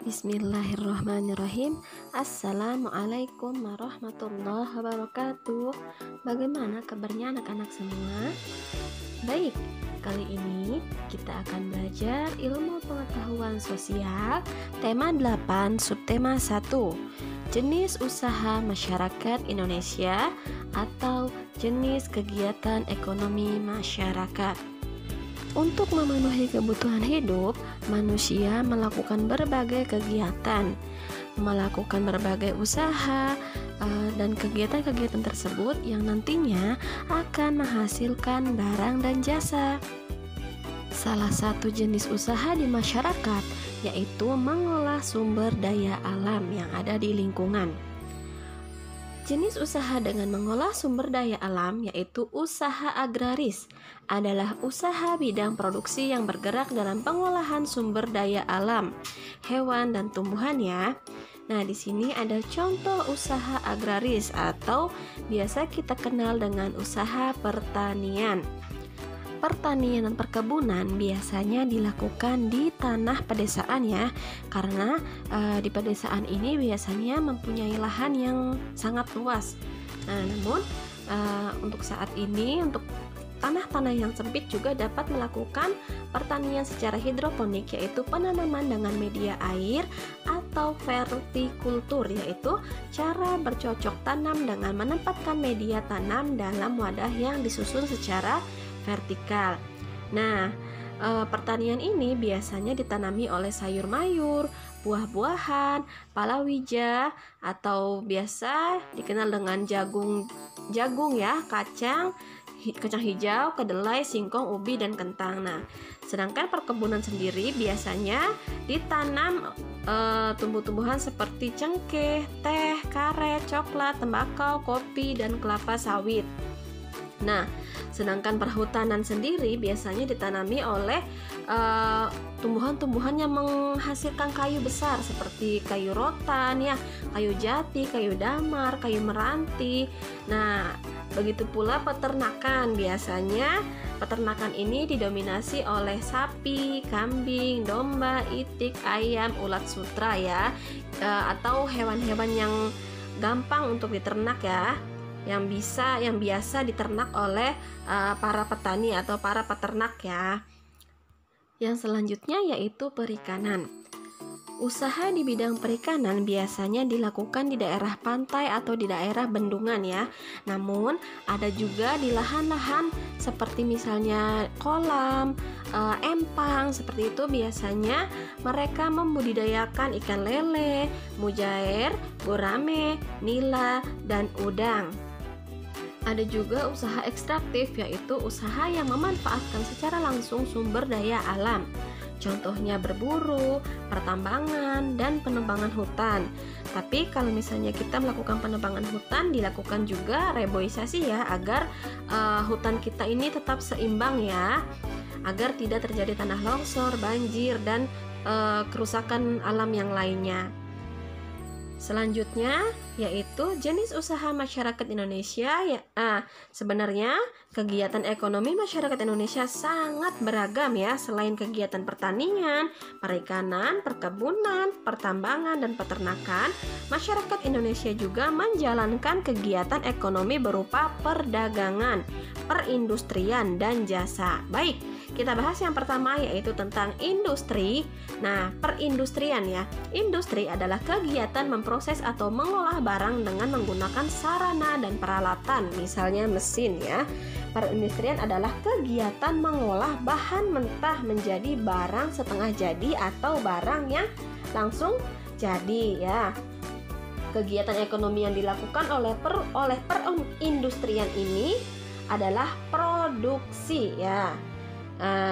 Bismillahirrahmanirrahim. Assalamualaikum warahmatullahi wabarakatuh. Bagaimana kabarnya anak-anak semua? Baik, kali ini kita akan belajar ilmu pengetahuan sosial tema 8 subtema 1, jenis usaha masyarakat Indonesia atau jenis kegiatan ekonomi masyarakat. Untuk memenuhi kebutuhan hidup, manusia melakukan berbagai kegiatan, melakukan berbagai usaha, dan kegiatan-kegiatan tersebut yang nantinya akan menghasilkan barang dan jasa. Salah satu jenis usaha di masyarakat yaitu mengolah sumber daya alam yang ada di lingkungan. Jenis usaha dengan mengolah sumber daya alam yaitu usaha agraris, adalah usaha bidang produksi yang bergerak dalam pengolahan sumber daya alam, hewan dan tumbuhan ya. Nah, di sini ada contoh usaha agraris atau biasa kita kenal dengan usaha pertanian. Pertanian dan perkebunan biasanya dilakukan di tanah pedesaan ya, karena di pedesaan ini biasanya mempunyai lahan yang sangat luas. Nah, namun untuk saat ini untuk tanah-tanah yang sempit juga dapat melakukan pertanian secara hidroponik, yaitu penanaman dengan media air, atau vertikultur, yaitu cara bercocok tanam dengan menempatkan media tanam dalam wadah yang disusun secara vertikal. Nah, pertanian ini biasanya ditanami oleh sayur mayur, buah-buahan, palawija, atau biasa dikenal dengan jagung ya, kacang hijau, kedelai, singkong, ubi, dan kentang. Nah, sedangkan perkebunan sendiri biasanya ditanam tumbuh-tumbuhan seperti cengkeh, teh, karet, coklat, tembakau, kopi, dan kelapa sawit. Nah, sedangkan perhutanan sendiri biasanya ditanami oleh tumbuhan-tumbuhan yang menghasilkan kayu besar seperti kayu rotan ya, kayu jati, kayu damar, kayu meranti. Nah, begitu pula peternakan. Biasanya peternakan ini didominasi oleh sapi, kambing, domba, itik, ayam, ulat sutra ya, atau hewan-hewan yang gampang untuk diternak ya, yang biasa diternak oleh para petani atau para peternak ya. Yang selanjutnya yaitu perikanan. Usaha di bidang perikanan biasanya dilakukan di daerah pantai atau di daerah bendungan ya. Namun ada juga di lahan-lahan seperti misalnya kolam, empang, seperti itu biasanya mereka membudidayakan ikan lele, mujair, gurame, nila, dan udang. Ada juga usaha ekstraktif, yaitu usaha yang memanfaatkan secara langsung sumber daya alam. Contohnya berburu, pertambangan, dan penebangan hutan. Tapi kalau misalnya kita melakukan penebangan hutan, dilakukan juga reboisasi ya, agar hutan kita ini tetap seimbang ya, agar tidak terjadi tanah longsor, banjir, dan kerusakan alam yang lainnya. Selanjutnya yaitu jenis usaha masyarakat Indonesia ya. Sebenarnya kegiatan ekonomi masyarakat Indonesia sangat beragam ya. Selain kegiatan pertanian, perikanan, perkebunan, pertambangan, dan peternakan, masyarakat Indonesia juga menjalankan kegiatan ekonomi berupa perdagangan, perindustrian, dan jasa. Baik, kita bahas yang pertama yaitu tentang industri. Nah, perindustrian ya. Industri adalah kegiatan memproses atau mengolah barang dengan menggunakan sarana dan peralatan, misalnya mesin ya. Perindustrian adalah kegiatan mengolah bahan mentah menjadi barang setengah jadi atau barang yang langsung jadi ya. Kegiatan ekonomi yang dilakukan oleh perindustrian ini adalah produksi ya.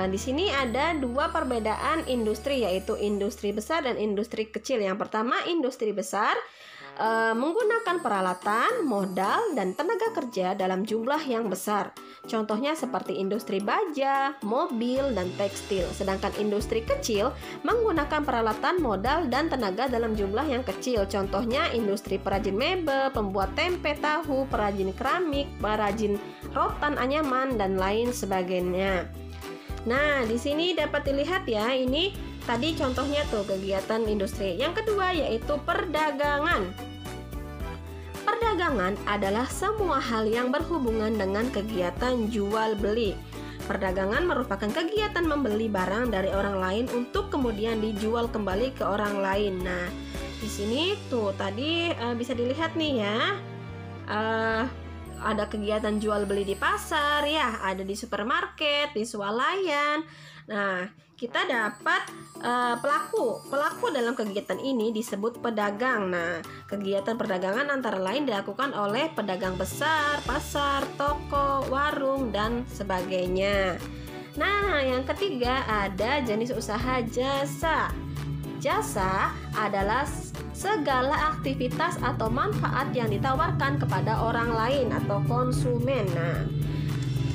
Di sini ada dua perbedaan industri, yaitu industri besar dan industri kecil. Yang pertama, industri besar menggunakan peralatan, modal, dan tenaga kerja dalam jumlah yang besar. Contohnya seperti industri baja, mobil, dan tekstil. Sedangkan industri kecil menggunakan peralatan, modal, dan tenaga dalam jumlah yang kecil. Contohnya industri perajin mebel, pembuat tempe, tahu, perajin keramik, perajin rotan, anyaman, dan lain sebagainya. Nah, di sini dapat dilihat ya, ini Tadi contohnya tuh kegiatan industri. Yang kedua yaitu perdagangan. Perdagangan adalah semua hal yang berhubungan dengan kegiatan jual beli. Perdagangan merupakan kegiatan membeli barang dari orang lain untuk kemudian dijual kembali ke orang lain. Nah, di sini tuh tadi bisa dilihat nih ya. Ada kegiatan jual beli di pasar ya, ada di supermarket, di swalayan. Nah, kita dapat pelaku dalam kegiatan ini disebut pedagang. Nah, kegiatan perdagangan antara lain dilakukan oleh pedagang besar, pasar, toko, warung, dan sebagainya. Nah, yang ketiga ada jenis usaha jasa. Jasa adalah segala aktivitas atau manfaat yang ditawarkan kepada orang lain atau konsumen. Nah,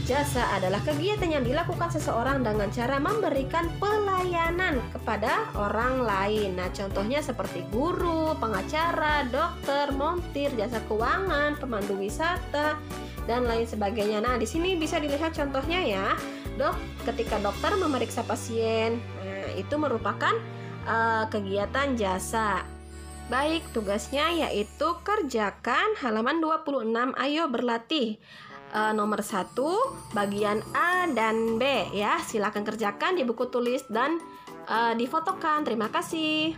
jasa adalah kegiatan yang dilakukan seseorang dengan cara memberikan pelayanan kepada orang lain. Nah, contohnya seperti guru, pengacara, dokter, montir, jasa keuangan, pemandu wisata, dan lain sebagainya. Nah, di sini bisa dilihat contohnya ya. Ketika dokter memeriksa pasien, nah, itu merupakan kegiatan jasa. Baik, tugasnya yaitu kerjakan halaman 26. Ayo berlatih. Nomor 1 bagian A dan B ya. Silakan kerjakan di buku tulis dan difotokan. Terima kasih.